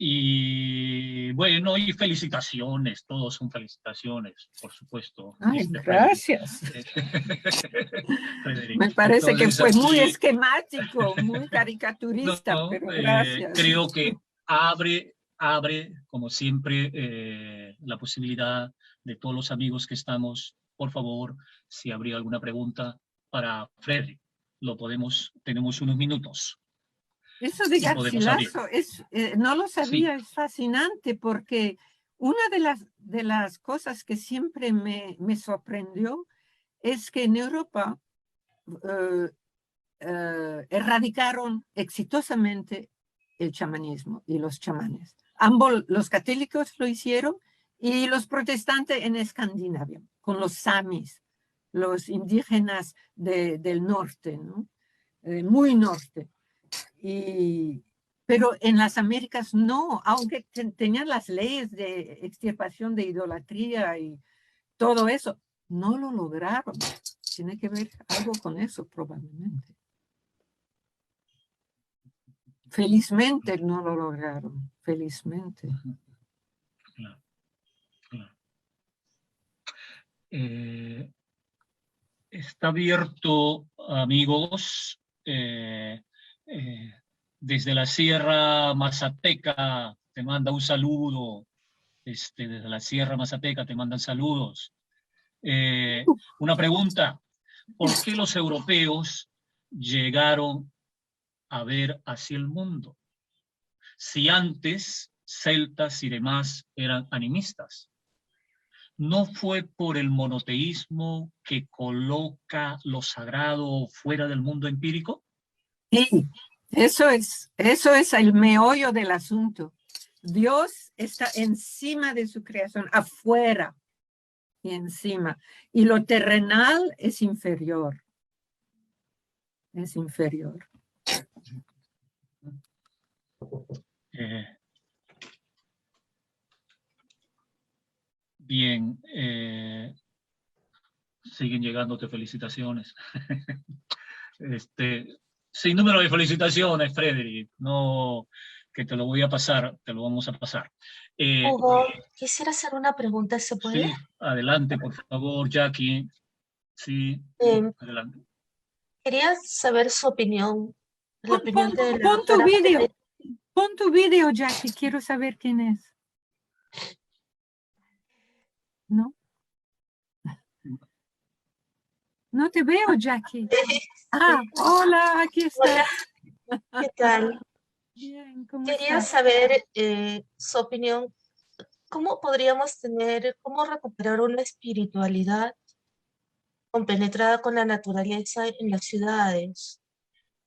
Y bueno, y felicitaciones, todos son felicitaciones, por supuesto. Ay, gracias. Frederick. Me parece Entonces, que fue muy aquí, esquemático, muy caricaturista, no, pero gracias. creo que abre, como siempre, la posibilidad de todos los amigos que estamos, por favor, si habría alguna pregunta para Frederick, tenemos unos minutos. Eso de Garcilaso, no lo sabía, Sí. es fascinante porque una de las cosas que siempre me sorprendió es que en Europa erradicaron exitosamente el chamanismo y los chamanes. Ambos, los católicos lo hicieron y los protestantes en Escandinavia, con los samis, los indígenas del norte, ¿no? Muy norte. Pero en las Américas no, aunque tenían las leyes de extirpación de idolatría y todo eso, no lo lograron. Tiene que ver algo con eso probablemente. Felizmente no lo lograron, felizmente. Claro, claro. Está abierto, amigos, desde la Sierra Mazateca te manda un saludo, desde la Sierra Mazateca te mandan saludos. Una pregunta, ¿por qué los europeos llegaron a ver hacia el mundo? Si antes celtas y demás eran animistas. ¿No fue por el monoteísmo que coloca lo sagrado fuera del mundo empírico? Sí, eso es el meollo del asunto. Dios está encima de su creación, afuera y encima. Y lo terrenal es inferior. Es inferior. Bien, siguen llegándote felicitaciones. Sin número de felicitaciones, Frederick. No, que te lo voy a pasar, te lo vamos a pasar. Hugo, quisiera hacer una pregunta, ¿se puede? Sí, adelante, por favor, Jackie. Sí, adelante. Quería saber su opinión. La opinión de la Pon tu doctora video. Frederick. Pon tu video, Jackie. Quiero saber quién es. ¿No? No te veo, Jackie. Ah, hola, aquí estás. Hola, ¿qué tal? Bien, ¿cómo Quería estás? saber su opinión. ¿Cómo cómo recuperar una espiritualidad compenetrada con la naturaleza en las ciudades?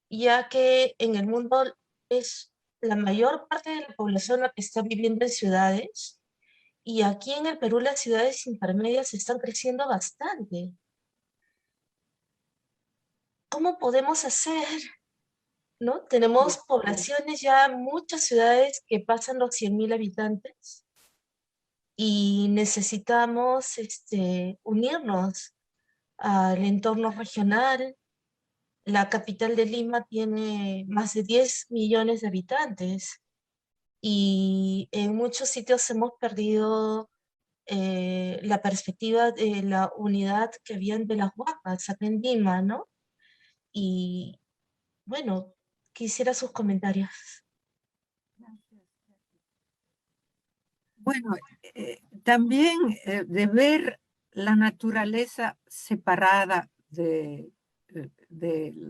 Ya que en el mundo es la mayor parte de la población la que está viviendo en ciudades, y aquí en el Perú las ciudades intermedias están creciendo bastante. ¿Cómo podemos hacer? ¿No? Tenemos poblaciones ya, muchas ciudades que pasan los 100.000 habitantes y necesitamos unirnos al entorno regional. La capital de Lima tiene más de 10 millones de habitantes y en muchos sitios hemos perdido la perspectiva de la unidad que habían de las Huacas acá en Lima, ¿no? Y bueno, quisiera sus comentarios. Bueno, también de ver la naturaleza separada de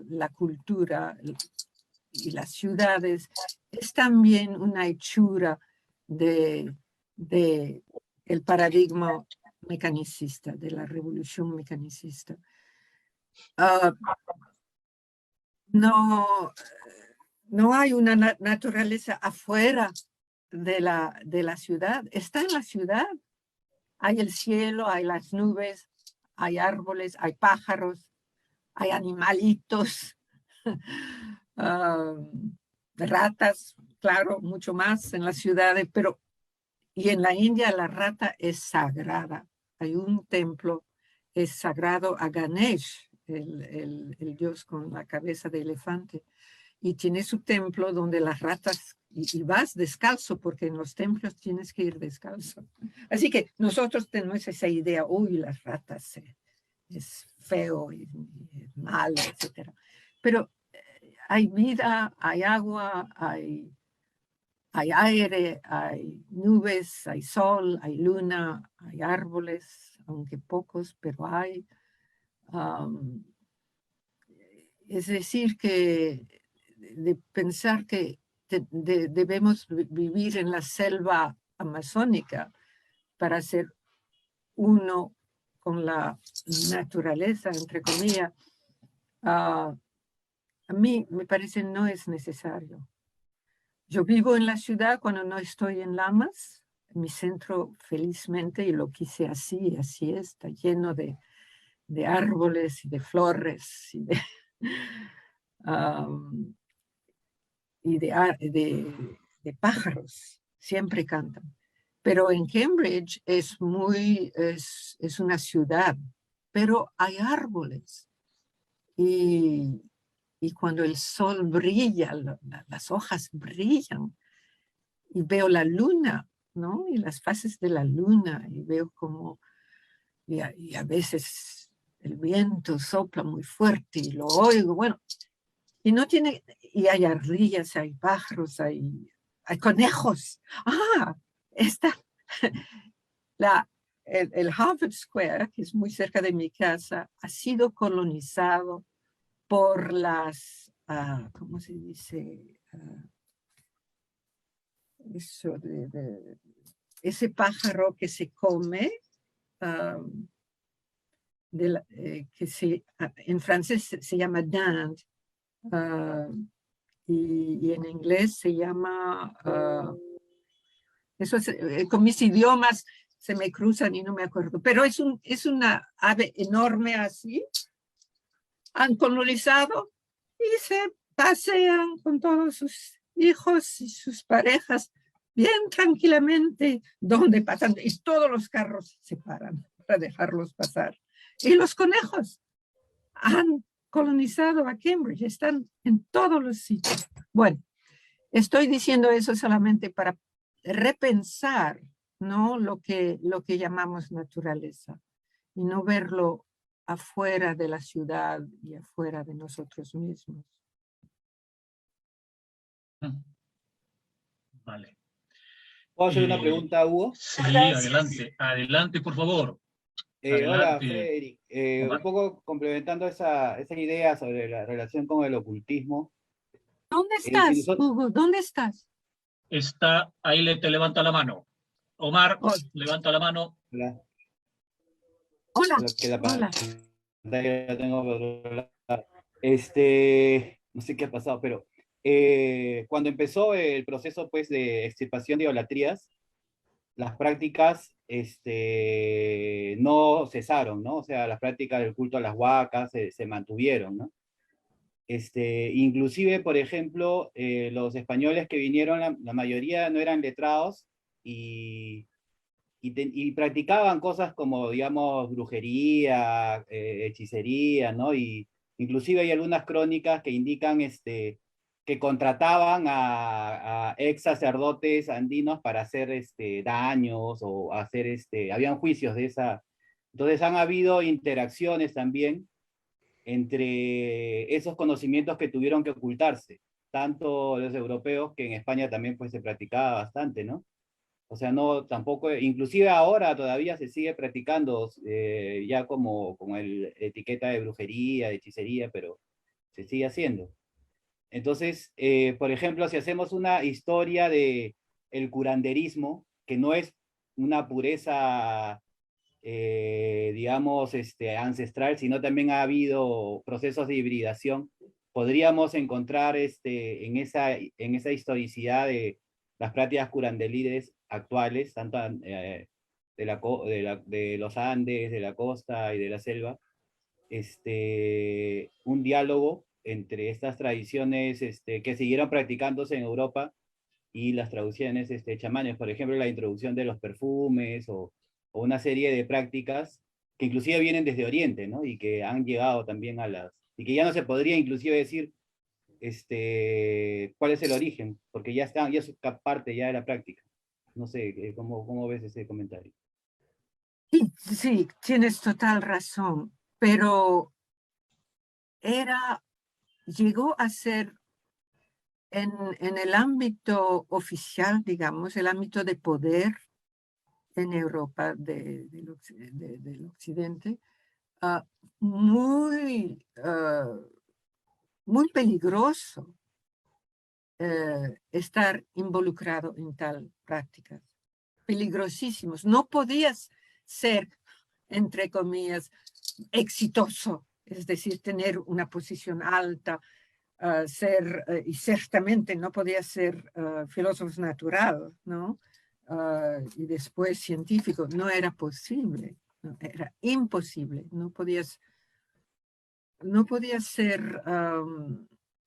la cultura y las ciudades es también una hechura de el paradigma mecanicista, de la revolución mecanicista. No hay una naturaleza afuera de la ciudad. Está en la ciudad. Hay el cielo, hay las nubes, hay árboles, hay pájaros, hay animalitos, ratas, claro, mucho más en las ciudades, pero y en la India la rata es sagrada. Hay un templo, es sagrado a Ganesh, el dios con la cabeza de elefante, y tiene su templo donde las ratas, y vas descalzo, porque en los templos tienes que ir descalzo. Así que nosotros tenemos esa idea, uy, las ratas es feo y malo, etc. Pero hay vida, hay agua, hay aire, hay nubes, hay sol, hay luna, hay árboles, aunque pocos, pero hay. Es decir, que de pensar que debemos vivir en la selva amazónica para ser uno con la naturaleza, entre comillas, a mí me parece no es necesario. Yo vivo en la ciudad cuando no estoy en Lamas, mi centro felizmente, y lo quise así, así está lleno de árboles y de flores y de... y de pájaros, siempre cantan. Pero en Cambridge es una ciudad, pero hay árboles. Y cuando el sol brilla, las hojas brillan, y veo la luna, ¿no? Y las fases de la luna, y veo como, y a veces el viento sopla muy fuerte y lo oigo, bueno, y hay ardillas, hay pájaros, hay conejos. El Harvard Square, que es muy cerca de mi casa, ha sido colonizado por ¿cómo se dice? Ese pájaro que se come, en francés se llama dinde, y en inglés se llama, con mis idiomas se me cruzan y no me acuerdo, pero es una ave enorme así. Han colonizado y se pasean con todos sus hijos y sus parejas bien tranquilamente donde pasan, y todos los carros se paran para dejarlos pasar. Y los conejos han colonizado a Cambridge, están en todos los sitios. Bueno, estoy diciendo eso solamente para repensar, ¿no? lo que llamamos naturaleza y no verlo afuera de la ciudad y afuera de nosotros mismos. Vale. ¿Puedo hacer una pregunta, Hugo? Sí, Gracias. adelante, por favor. Hola, Adelante. Frederick. Omar. Un poco complementando esa idea sobre la relación con el ocultismo. ¿Dónde si estás, nosotros- Hugo? ¿Dónde estás? Está, ahí te levanta la mano. Omar, Hola. levanta la mano. La- Hola. que la Hola. pantalla la tengo por otro lado. No sé qué ha pasado, pero cuando empezó el proceso pues, de extirpación de idolatrías, las prácticas no cesaron, ¿no? O sea, las prácticas del culto a las huacas se mantuvieron, ¿no? Inclusive, por ejemplo, los españoles que vinieron, la mayoría no eran letrados y practicaban cosas como, digamos, brujería, hechicería, ¿no? Y inclusive hay algunas crónicas que indican que contrataban a ex sacerdotes andinos para hacer daños o hacer, habían juicios de esa. Entonces han habido interacciones también entre esos conocimientos que tuvieron que ocultarse, tanto los europeos, que en España también pues se practicaba bastante, ¿no? O sea, no, tampoco, inclusive ahora todavía se sigue practicando ya como etiqueta de brujería, de hechicería, pero se sigue haciendo. Entonces, por ejemplo, si hacemos una historia de el curanderismo, que no es una pureza, digamos, ancestral, sino también ha habido procesos de hibridación, podríamos encontrar en esa historicidad de las prácticas curanderiles actuales, tanto de los Andes, de la costa y de la selva, un diálogo entre estas tradiciones que siguieron practicándose en Europa y las tradiciones chamanes, por ejemplo, la introducción de los perfumes o una serie de prácticas que inclusive vienen desde Oriente, ¿no? Y que han llegado también y que ya no se podría inclusive decir cuál es el origen, porque ya es parte ya de la práctica. No sé, ¿cómo ves ese comentario? Sí, tienes total razón, pero llegó a ser en el ámbito oficial, digamos, el ámbito de poder en Europa del occidente, muy peligroso estar involucrado en tal prácticas. Peligrosísimos. No podías ser, entre comillas, exitoso, es decir, tener una posición alta, y ciertamente no podías ser filósofo natural, ¿no? Y después científico. No era posible, no, era imposible. No podías ser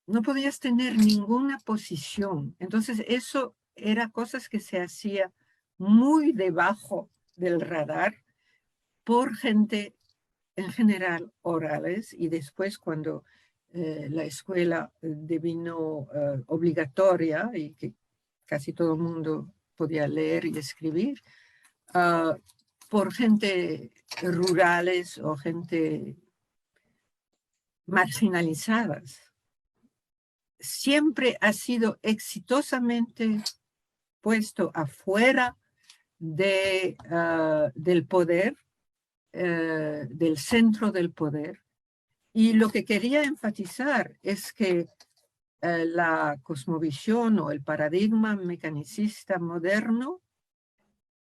no podías tener ninguna posición. Entonces eso era cosas que se hacía muy debajo del radar por gente en general orales, y después cuando la escuela devino obligatoria y que casi todo el mundo podía leer y escribir, por gente rurales o gente marginalizadas. Siempre ha sido exitosamente puesto afuera del poder, del centro del poder. Y lo que quería enfatizar es que la cosmovisión o el paradigma mecanicista moderno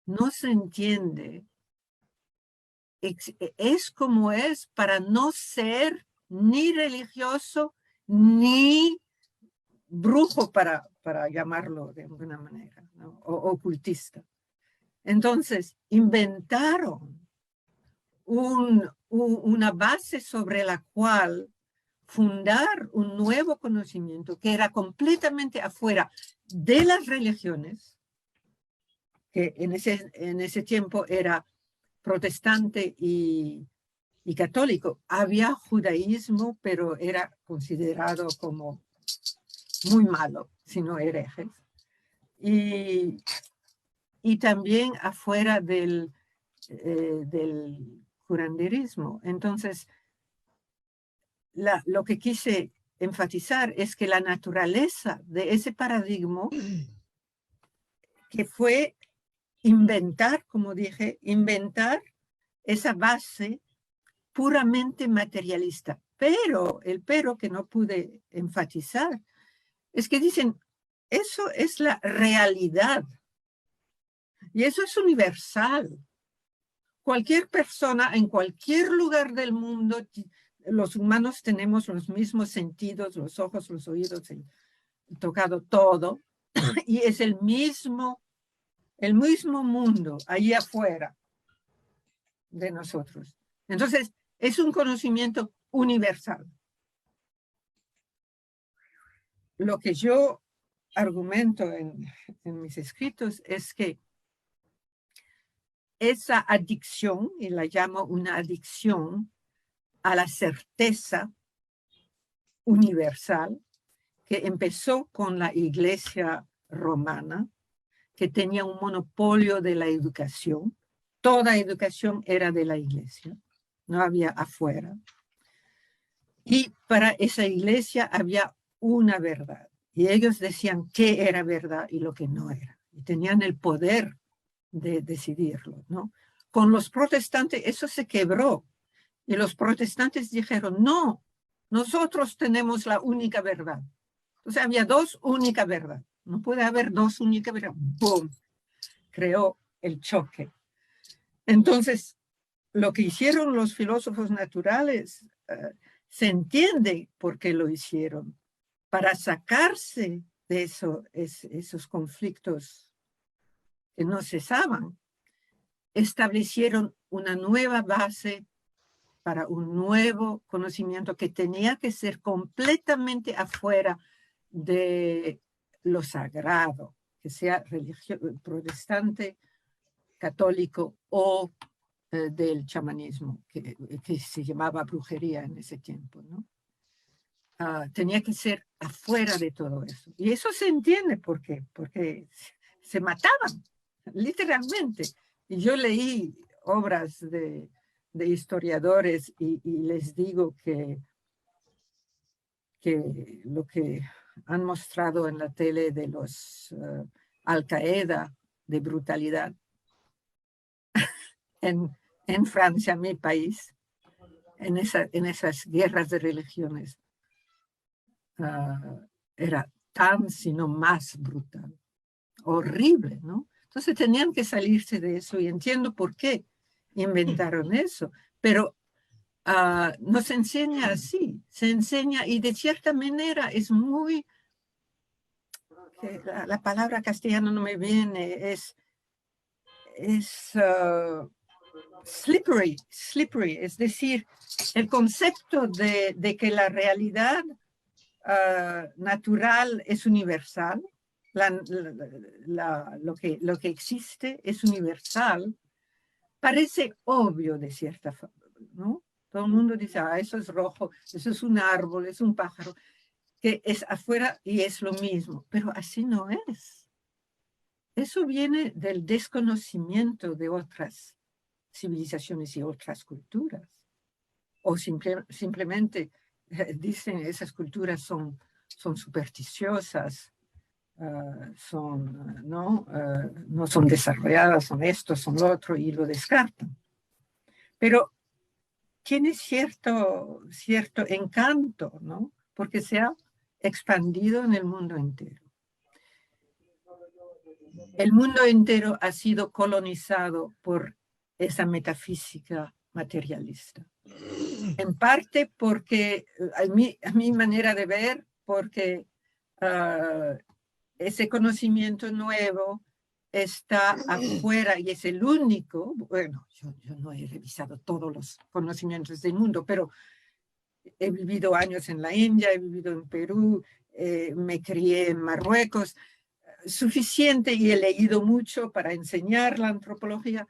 no se entiende. Es como es para no ser ni religioso ni brujo, para llamarlo de alguna manera, ¿no? O ocultista. Entonces, inventaron una base sobre la cual fundar un nuevo conocimiento que era completamente afuera de las religiones, que en ese tiempo era protestante y católico. Había judaísmo, pero era considerado como muy malo, sino herejes. Y también afuera del curanderismo. Entonces, lo que quise enfatizar es que la naturaleza de ese paradigma, que fue inventar, como dije, inventar esa base puramente materialista. Pero el pero que no pude enfatizar es que dicen, eso es la realidad. Y eso es universal. Cualquier persona en cualquier lugar del mundo, los humanos tenemos los mismos sentidos, los ojos, los oídos, el tocado, todo. Y es el mismo mundo ahí afuera de nosotros. Entonces, es un conocimiento universal. Lo que yo argumento en mis escritos es que esa adicción, y la llamo una adicción a la certeza universal, que empezó con la Iglesia romana, que tenía un monopolio de la educación. Toda educación era de la Iglesia, no había afuera. Y para esa Iglesia había una verdad. Y ellos decían qué era verdad y lo que no era. Y tenían el poder de decidirlo, ¿no? Con los protestantes eso se quebró. Y los protestantes dijeron, no, nosotros tenemos la única verdad. Entonces había dos únicas verdades. No puede haber dos únicas verdades. ¡Bum! Creó el choque. Entonces, lo que hicieron los filósofos naturales, se entiende por qué lo hicieron. Para sacarse de esos conflictos que no cesaban, establecieron una nueva base para un nuevo conocimiento que tenía que ser completamente afuera de lo sagrado, que sea protestante, católico o del chamanismo, que se llamaba brujería en ese tiempo, ¿no? Tenía que ser afuera de todo eso. Y eso se entiende porque se mataban, literalmente. Y yo leí obras de historiadores y les digo que lo que han mostrado en la tele de los Al-Qaeda de brutalidad en Francia, mi país, en esas guerras de religiones, era tan, sino más brutal, horrible, ¿no? Entonces tenían que salirse de eso y entiendo por qué inventaron eso, pero no se enseña así, se enseña y de cierta manera es muy, la palabra castellana no me viene, es slippery, es decir, el concepto de que la realidad natural es universal, lo que existe es universal, parece obvio de cierta forma, ¿no? Todo el mundo dice, eso es rojo, eso es un árbol, es un pájaro, que es afuera y es lo mismo, pero así no es. Eso viene del desconocimiento de otras civilizaciones y otras culturas. O simplemente dicen esas culturas son supersticiosas, no son desarrolladas, son esto, son lo otro, y lo descartan. Pero tiene cierto encanto, ¿no? Porque se ha expandido en el mundo entero. El mundo entero ha sido colonizado por esa metafísica materialista. En parte porque, a mi manera de ver, porque ese conocimiento nuevo está afuera y es el único. Bueno, yo no he revisado todos los conocimientos del mundo, pero he vivido años en la India, he vivido en Perú, me crié en Marruecos, suficiente, y he leído mucho para enseñar la antropología,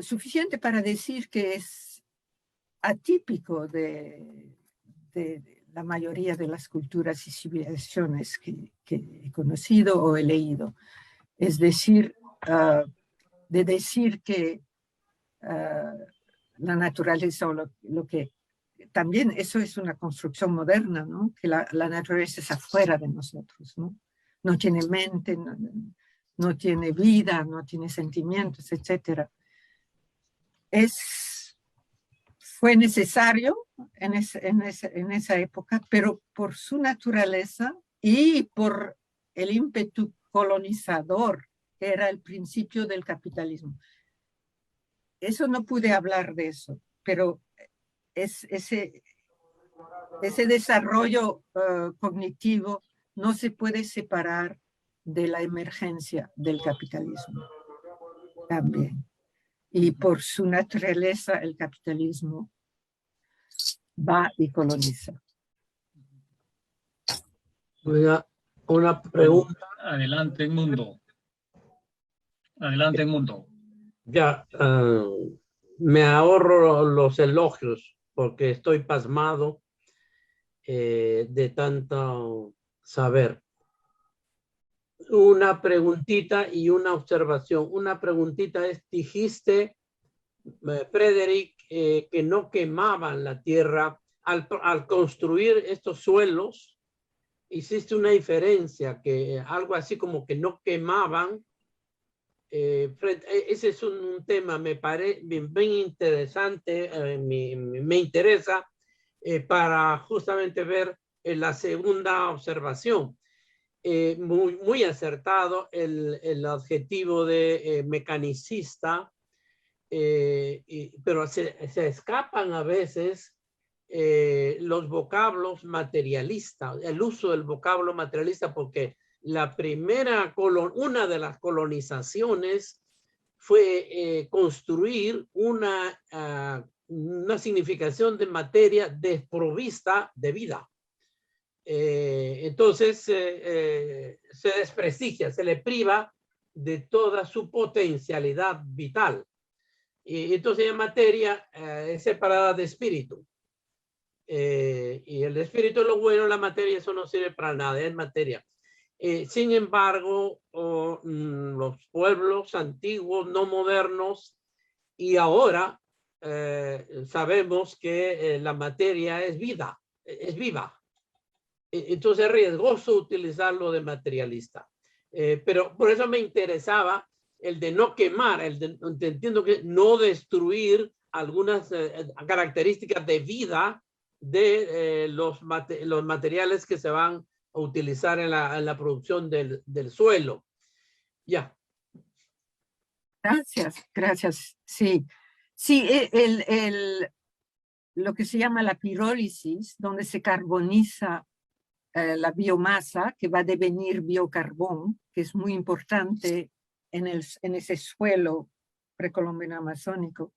suficiente para decir que es atípico de la mayoría de las culturas y civilizaciones que he conocido o he leído. Es decir, de decir que la naturaleza o lo que también eso es una construcción moderna, ¿no? Que la naturaleza es afuera de nosotros, ¿no? No tiene mente, no tiene vida, no tiene sentimientos, etc. Fue necesario en esa época, pero por su naturaleza y por el ímpetu colonizador, que era el principio del capitalismo. Eso no pude hablar de eso, pero ese desarrollo cognitivo no se puede separar de la emergencia del capitalismo también. Y por su naturaleza el capitalismo va y coloniza. Una pregunta. Adelante, Mundo. Adelante, Mundo. Ya, me ahorro los elogios porque estoy pasmado de tanto saber. Una preguntita y una observación. Una preguntita es, dijiste, Frederick, que no quemaban la tierra al construir estos suelos. Hiciste una diferencia, que algo así como que no quemaban. Ese es un tema, me parece bien interesante, me interesa para justamente ver la segunda observación. Muy acertado el adjetivo de mecanicista, pero se escapan a veces los vocablos materialistas, el uso del vocablo materialista, porque una de las colonizaciones fue construir una significación de materia desprovista de vida. Entonces se desprestigia, se le priva de toda su potencialidad vital. Y entonces la materia es separada de espíritu. Y el espíritu es lo bueno, la materia eso no sirve para nada, es materia. Sin embargo, los pueblos antiguos, no modernos, y ahora sabemos que la materia es vida, es viva. Entonces es riesgoso utilizarlo de materialista. Pero por eso me interesaba el de no quemar, entiendo que no destruir algunas características de vida de los materiales que se van a utilizar en la producción del suelo. Ya. Gracias. Sí, lo que se llama la pirólisis, donde se carboniza la biomasa, que va a devenir biocarbón, que es muy importante en ese suelo precolombino amazónico,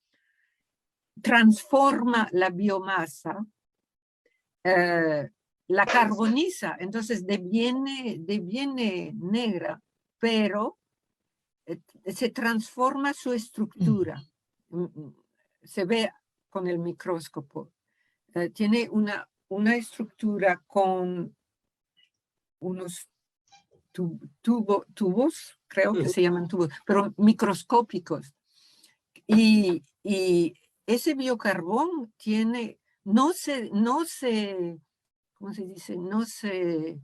transforma la biomasa la carboniza, entonces deviene negra, pero se transforma su estructura. Se ve con el microscopio. Tiene una estructura con unos tubos, creo que se llaman tubos, pero microscópicos. Y ese biocarbón tiene, no se, ¿cómo se dice? No se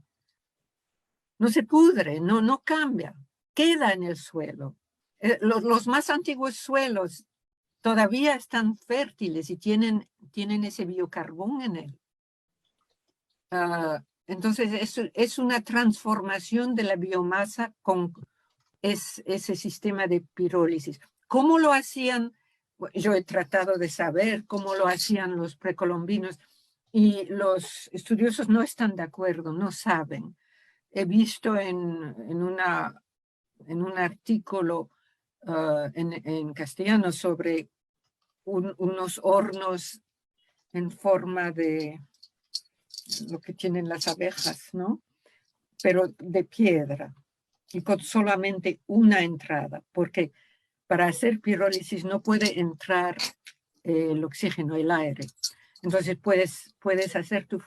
pudre, no cambia, queda en el suelo. Los más antiguos suelos todavía están fértiles y tienen ese biocarbón en él. Entonces, es una transformación de la biomasa con ese sistema de pirólisis. ¿Cómo lo hacían? Yo he tratado de saber cómo lo hacían los precolombinos y los estudiosos no están de acuerdo, no saben. He visto en un artículo en castellano sobre unos hornos en forma de lo que tienen las abejas, ¿no? Pero de piedra y con solamente una entrada, porque para hacer pirólisis no puede entrar el oxígeno, el aire. Entonces puedes hacer tu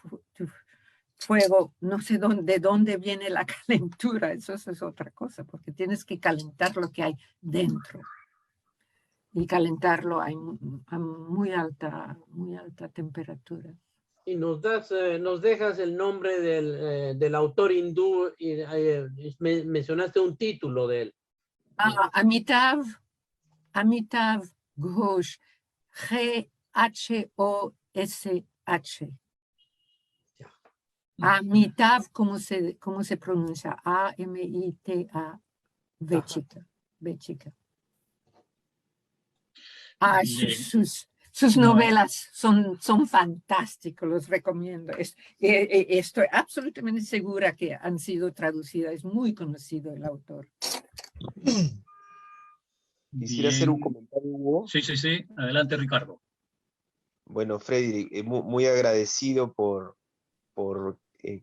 fuego, no sé de dónde viene la calentura, eso es otra cosa, porque tienes que calentar lo que hay dentro. Y calentarlo a muy alta temperatura. Y nos dejas el nombre del autor hindú y mencionaste un título de él. Amitav Ghosh, G-H-O-S-H. Amitav, ¿cómo se pronuncia? A-M-I-T-A-V chica. Sus novelas son fantásticos, los recomiendo. Estoy absolutamente segura que han sido traducidas. Es muy conocido el autor. Quisiera hacer un comentario, Hugo. Sí. Adelante, Ricardo. Bueno, Freddy, muy agradecido por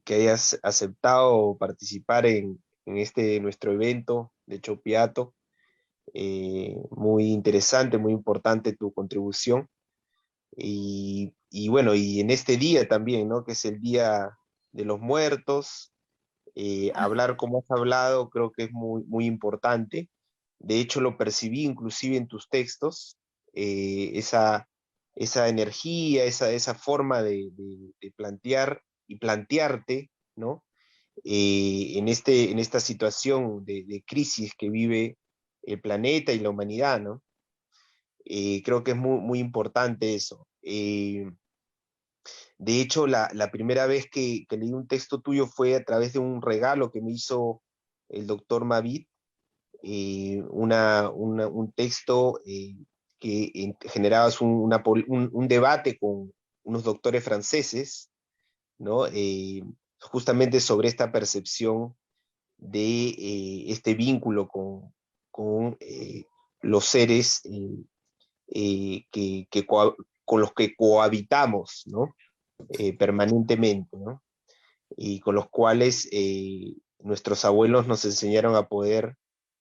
que hayas aceptado participar en nuestro evento de Chopiato. Muy interesante, muy importante tu contribución. Y bueno, y en este día también, ¿no? Que es el Día de los Muertos, hablar como has hablado creo que es muy importante. De hecho, lo percibí inclusive en tus textos, esa energía, esa forma de plantear y plantearte, ¿no? En esta situación de crisis que vive el planeta y la humanidad, ¿no? Creo que es muy importante eso. De hecho, la primera vez que leí un texto tuyo fue a través de un regalo que me hizo el doctor Mavid, un texto que generabas un debate con unos doctores franceses, ¿no? Justamente sobre esta percepción de este vínculo con los seres con los que cohabitamos, ¿no? Permanentemente, ¿no? Y con los cuales nuestros abuelos nos enseñaron a poder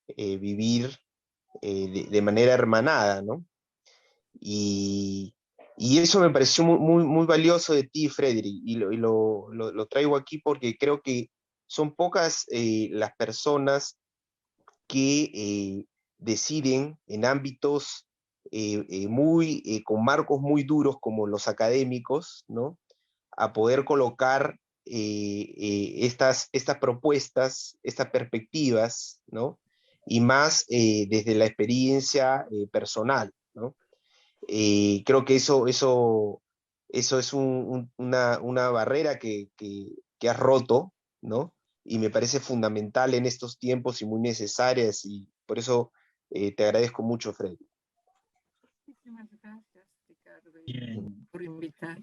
vivir de manera hermanada, ¿no? Y eso me pareció muy valioso de ti, Frederick, y lo traigo aquí porque creo que son pocas las personas que deciden en ámbitos con marcos muy duros como los académicos, ¿no? A poder colocar estas propuestas, estas perspectivas, ¿no? Y más desde la experiencia personal, ¿no? Creo que eso es una barrera que has roto, ¿no? Y me parece fundamental en estos tiempos y muy necesarias, y por eso te agradezco mucho, Freddy. Muchísimas gracias, Ricardo, Bien. por invitarme.